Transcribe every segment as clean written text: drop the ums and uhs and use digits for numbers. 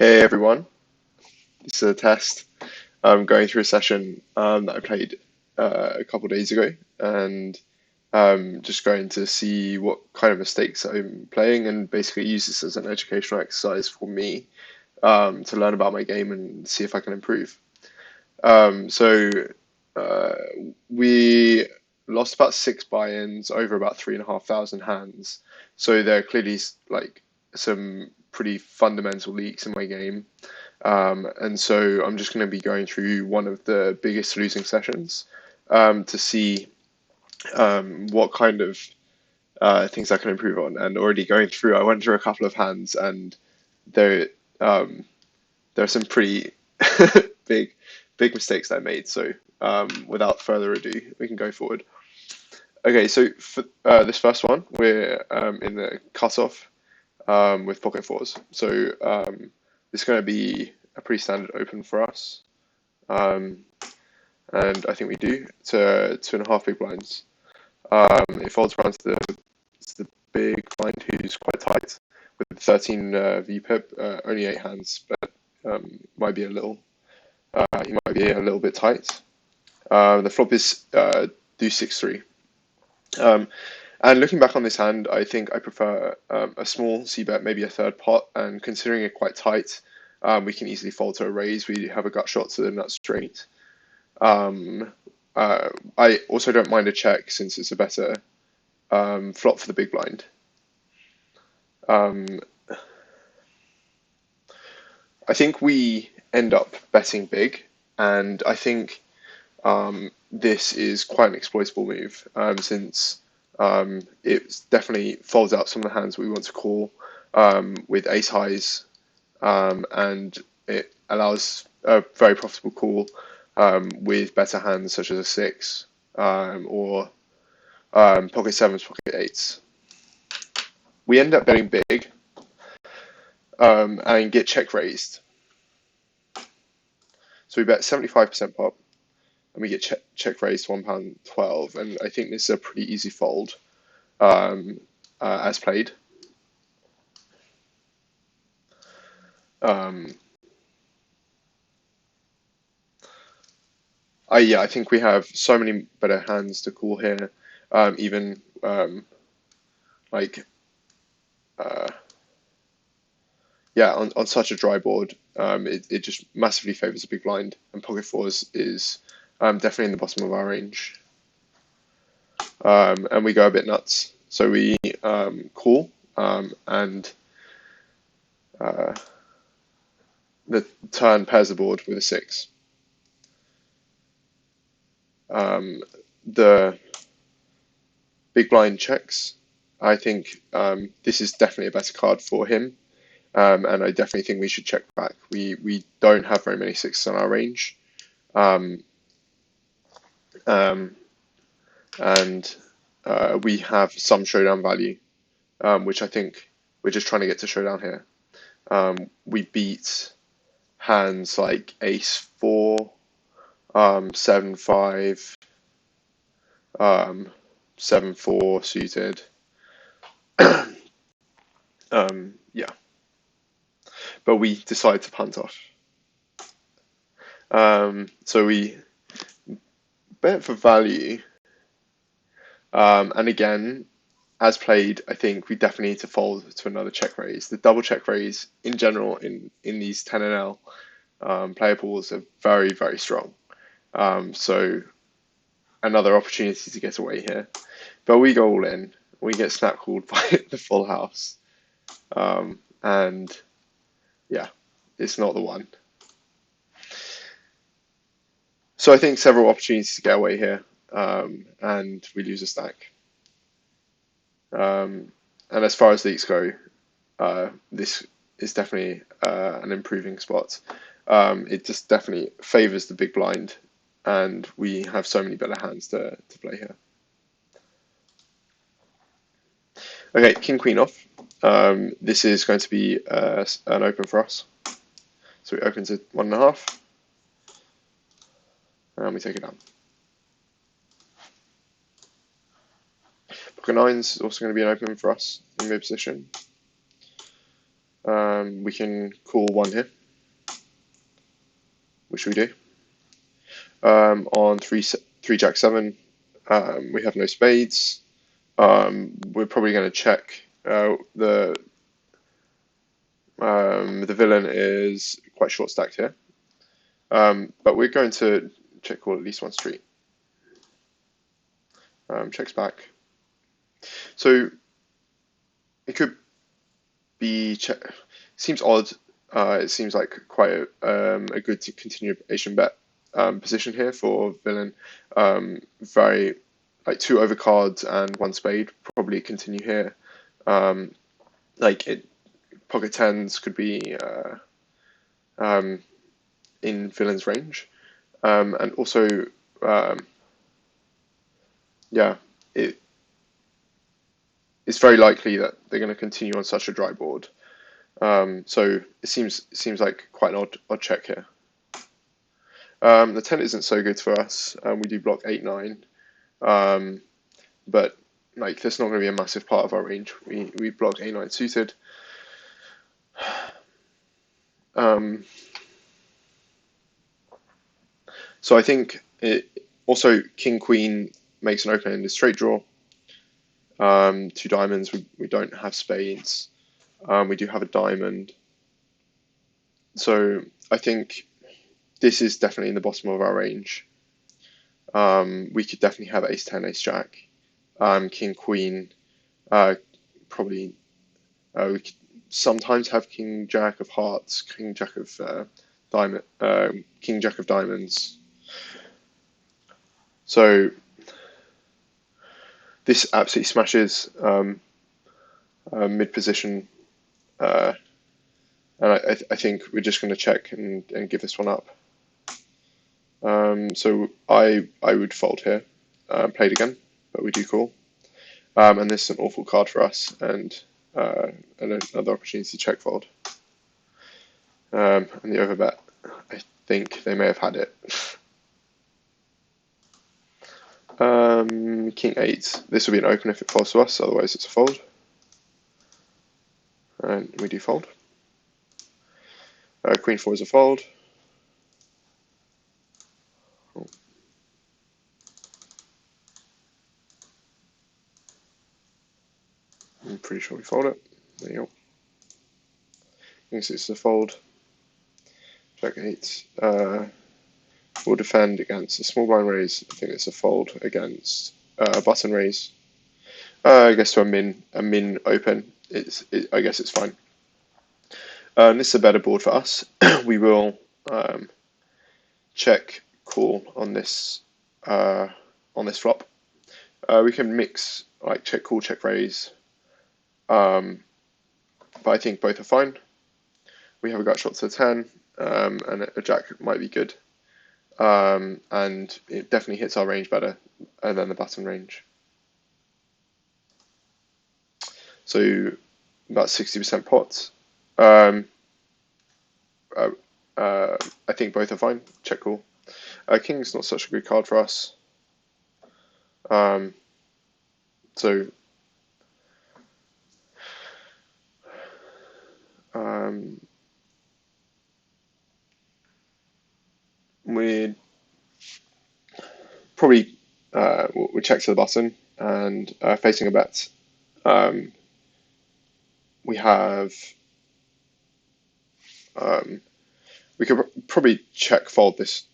Hey everyone, this is a test. I'm going through a session that I played a couple of days ago, and just going to see what kind of mistakes I'm playing, and basically use this as an educational exercise for me to learn about my game and see if I can improve. So uh, we lost about six buy-ins over about 3,500 hands. So there are clearly like some pretty fundamental leaks in my game. And so I'm just going to be going through one of the biggest losing sessions to see what kind of things I can improve on. And already going through, I went through a couple of hands, and there um, there are some pretty big big mistakes that I made. So without further ado, we can go forward. Okay, so for this first one, we're in the cutoff with pocket fours. So this is going to be a pretty standard open for us. Um, and I think we do to 2.5 big blinds. It folds around to the big blind, who's quite tight with 13 VPIP, only 8 hands, but he might be a little bit tight. The flop is deuce 6-3. And looking back on this hand, I think I prefer a small c-bet, maybe a third pot, and considering it quite tight, we can easily fold to a raise. We have a gut shot to the nut straight. Um, I also don't mind a check since it's a better flop for the big blind. Um, I think we end up betting big, and I think this is quite an exploitable move since it definitely folds out some of the hands we want to call with ace highs, and it allows a very profitable call with better hands such as a six or pocket sevens, pocket eights. We end up betting big and get check raised. So we bet 75% pop, and we get check raised £1.12, and I think this is a pretty easy fold as played. Um, I think we have so many better hands to call here. Even like yeah, on such a dry board, it just massively favors a big blind, and pocket fours is definitely in the bottom of our range. And we go a bit nuts. So we call and the turn pairs the board with a six. The big blind checks. I think this is definitely a better card for him, and I definitely think we should check back. We don't have very many sixes on our range, and we have some showdown value, which I think we're just trying to get to showdown here. We beat hands like ace four, 7-5, 7-4 suited. Yeah, but we decide to punt off. So we bet for value, and again, as played, I think we definitely need to fold to another check raise. The double check raise in general in these 10NL player pools are very strong. So another opportunity to get away here, but we go all in. We get snap called by the full house, and yeah, it's not the one. So I think several opportunities to get away here, and we lose a stack. And as far as leaks go, this is definitely an improving spot. It just definitely favors the big blind, and we have so many better hands to play here. Okay, king queen off. This is going to be an open for us. So we open to 1.5, and we take it down. Pocket nines is also going to be an open for us in mid position. We can call one here, which we do. On three Jack 7, we have no spades. We're probably going to check. The villain is quite short stacked here, but we're going to check call at least one street. Checks back. So it could be seems odd. It seems like quite a good continuation bet position here for villain. Very like 2 overcards and 1 spade probably continue here. Like pocket tens could be in villain's range, and also yeah, it's very likely that they're going to continue on such a dry board. So it seems like quite an odd check here. The 10 isn't so good for us. We do block 8-9, but like that's not going to be a massive part of our range. We block 8-9 suited. So I think it also King Queen makes an open-ended straight draw. 2 diamonds. We don't have spades. We do have a diamond. So I think this is definitely in the bottom of our range. We could definitely have ace 10, ace jack, king queen. Probably we could sometimes have king jack of hearts, king jack of king jack of diamonds. So this absolutely smashes mid position, and I think we're just going to check and give this one up. So I would fold here, play it again, but we do call. And this is an awful card for us, and another opportunity to check fold. And the overbet, I think they may have had it. King 8. This will be an open if it falls to us, otherwise it's a fold. And we do fold. Queen 4 is a fold. Oh. I'm pretty sure we fold it. There you go. King 6 is a fold. Jack 8. We'll defend against a small blind raise. I think it's a fold against a button raise. I guess to a min open. I guess it's fine. This is a better board for us. We will check call on this flop. We can mix like check call, check raise. But I think both are fine. We have a gut shot to the 10, and a jack might be good. And it definitely hits our range better than the button range. So about 60% pots. I think both are fine. Check call. King's not such a good card for us. So we'd probably we'll check to the button and facing a bet. We have we could probably check fold this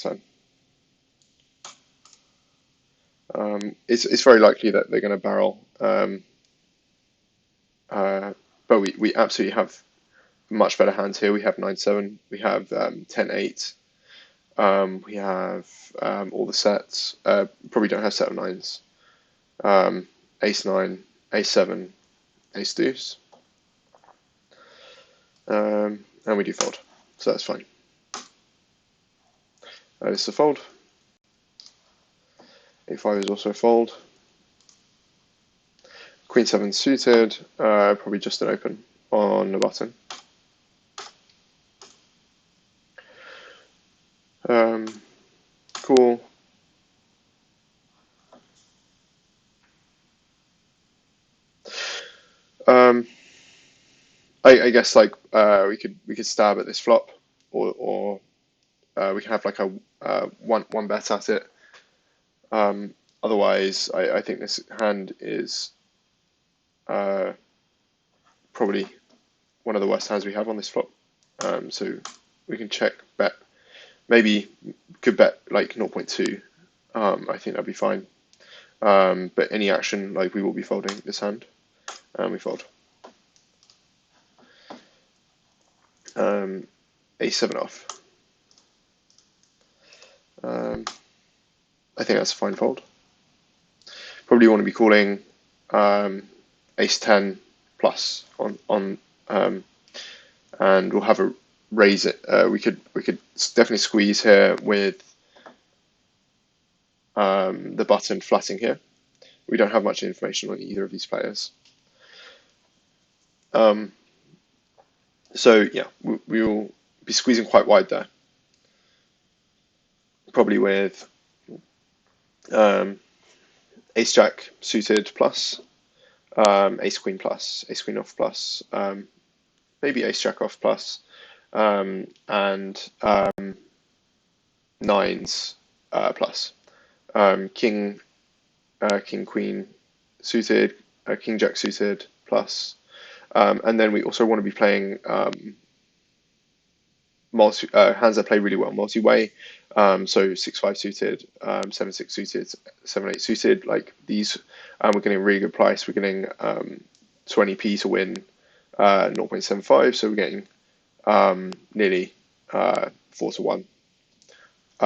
turn. It's very likely that they're going to barrel, but we absolutely have much better hands here. We have 9-7, we have 10-8, we have all the sets. Probably don't have set of nines. Ace-9, Ace-7, Ace-Deuce, and we do fold, so that's fine. This is a fold. A5 is also a fold. Queen 7 suited, probably just an open on the button. Cool. I guess like we could stab at this flop, or we can have like a one bet at it. Otherwise, I think this hand is probably one of the worst hands we have on this flop. So we can check bet. Maybe could bet like 0.2. I think that'd be fine. But any action, like we will be folding this hand, and we fold. A7 off. I think that's a fine fold. Probably want to be calling ace 10 plus on and we'll have a raise it. We could definitely squeeze here with the button flatting here. We don't have much information on either of these players. So yeah, we will be squeezing quite wide there. Probably with ace jack suited plus, ace queen plus, ace queen off plus, maybe ace jack off plus, and nines plus. King queen suited, king jack suited plus, and then we also want to be playing hands that play really well multi-way. So 6-5 suited, 7-6 suited, 7-8 suited. Like these, we're getting a really good price. We're getting 20p to win 0.75. So we're getting nearly 4 to 1.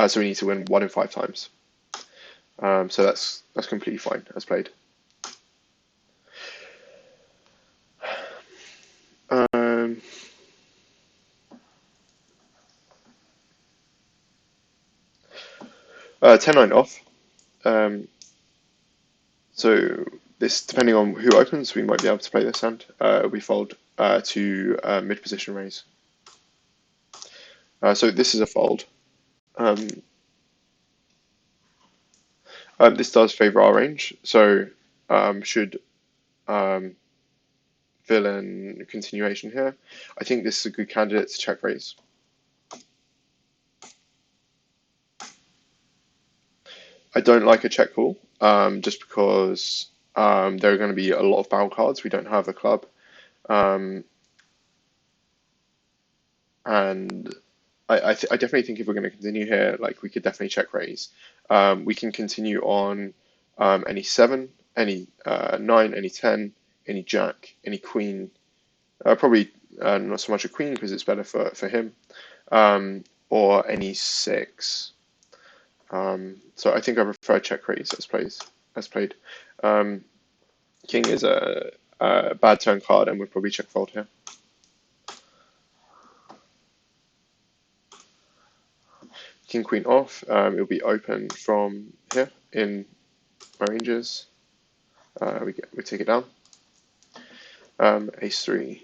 So we need to win 1 in 5 times. So that's completely fine as played. 10-9 off. So this, depending on who opens, we might be able to play this hand. We fold to mid position raise. So this is a fold. This does favor our range, so should fill in continuation here. I think this is a good candidate to check raise. I don't like a check call, just because there are going to be a lot of barrel cards. We don't have a club, and I definitely think if we're going to continue here, like we could definitely check raise. We can continue on any 7, any 9, any 10, any jack, any queen. Probably not so much a queen because it's better for him, or any 6. So I think I prefer check raise as played. King is a bad turn card, and we'll probably check fold here. King queen off. It'll be open from here in my ranges. We take it down. Ace 3.